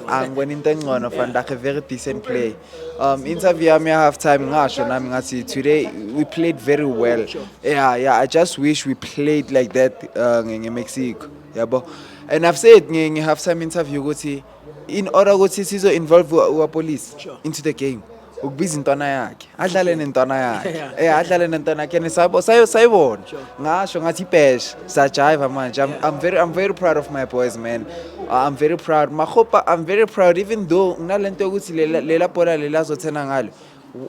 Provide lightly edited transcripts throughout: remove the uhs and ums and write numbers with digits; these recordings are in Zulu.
angibona into engcono fanele a very decent play. Interview yami half time ngasho nami ngathi today we played very well. Yeah, I just wish we played like that nge-Mexico. Yabo. And I've said nge half time interview ukuthi in order ukuthi sizo involve police into the game. Ukubiza intwana yakhe adlale nentwana yakhe adlale nentwana yakhe sayibona ngasho ngathi bash sajive manje. I'm very proud of my boys, man. I'm very proud mahopa. I'm very proud even though nginalento ukuthi lela bola lelazothena ngalo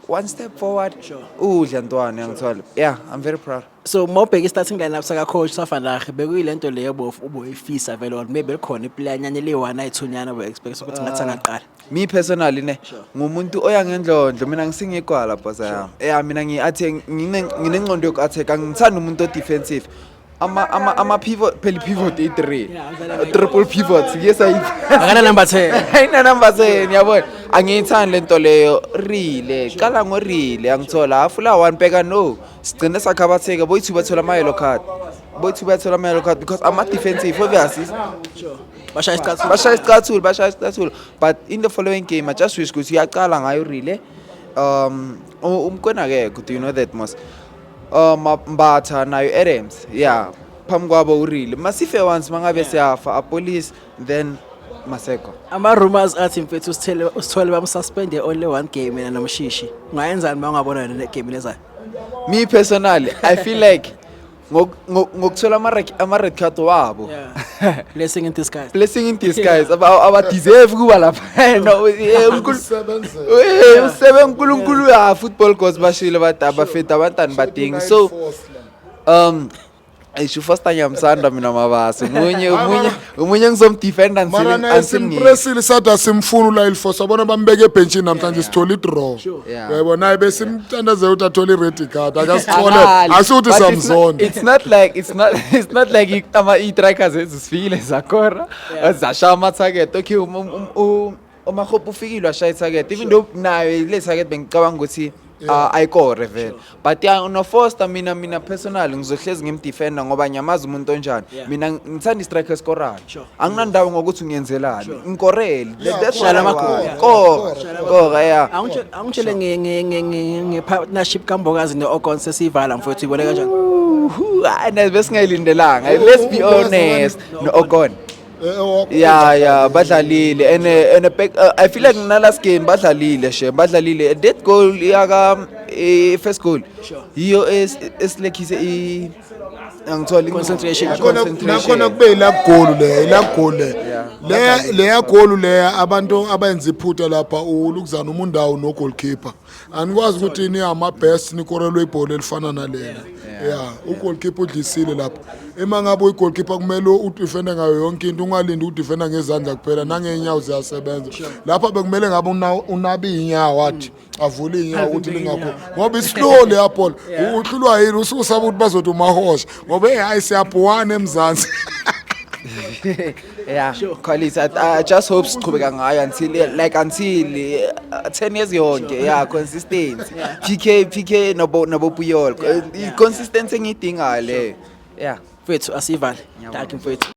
one step forward udla ntwana ngithola. Yeah, I'm very proud. So mawubheka starting lineup saka coach Safanage bekuyilento leyo uboyifisa vele or maybe khona iplayer nyanye le1 ayithunyana we expect ukuthi ngathi angaqala. Me personally ne ngumuntu oya ngendlondlo mina ngisingigwala boss yami. Mina ngiathe nginengqondo yokuattack ngithanda umuntu defensive. Ama pivot pivot 3 triple pivots yes akana number 10 ayina number 10 yabona angiyithandi lento leyo rile qala ngorile angithola afula one bheka no sigcine sakhabatheka boyithu bathola ama yellow card because ama defensive obviously bashaya isicathulo but in the following game I just wish ukuthi uyaqala ngayo rile umkona akekho. Do you know that most Mbatha nayo Adams yeah phambi kwabo urile masife once mangabe siyafa a police then Maseko. Ama rumors athi mfethu usithole bamsuspend only one game mina nomshishi ungayenzani mangabona le game lezayo? Me personally I feel like ngokuthola ama red card wabo blessing in disguise aba deserve kuba lapha no uNkulunkulu ya football gods bashile badaba feta abantwana badingi so ayisho first time yamsanda mina mabasa umunye ngizomdefender simpressile sathi simfuna la ilfo sabona bambeke ebenchini namhlanje sithola idraw uyabona besimthandaze ukuthi athola ired card akasithole asuthi samzonda. It's not like ama strikers ezifile zakora azashama target okay umahope ufikile washaya target even though nayo le target bengicabanga ukuthi ayikore vele but no Foster mina personally ngizohlezi ngimdefender ngoba nyamaza umuntu onjani. Mina ngithanda istriker scorer anginandawo ngokuthi ungenzelani ngikorele that's why yeah angitshele nge-partnership kaMbokazi ne-Ogon sesivala mfowethu ibone kanjani? Besingayilindelanga let's be honest no-Ogon yeah badlalile and I feel like na last game badlalile that goal yaka first goal hiyo is like angithola concentration nakhona kube la goal le goal le abantu abenza iphutha lapha ulukuzana umundawo no goalkeeper anikwazi ukuthi ni ama best nikorelwe ibhola elifana nalela yeah ugoalkeeper udlisile lapha emangabe ugoalkeeper kumele udefender ngayo yonke into ungalindi udefender ngezandla kuphela nangenyawo ziyasebenza lapha bekumele ngabe unabi inyawo wathi avule inyawo ukuthi lingakho ngoba islow le ball uhlulwa yini ususaba ukuthi bazothi umahosha ngoba hayi siyaphuwana emzansi. Yeah, Collis, I just hope siqhubeka ngayo until 10 years yonke yeah consistency PK nabo Puyol consistency engidinga le yeah mfethu asivale thank you mfethu.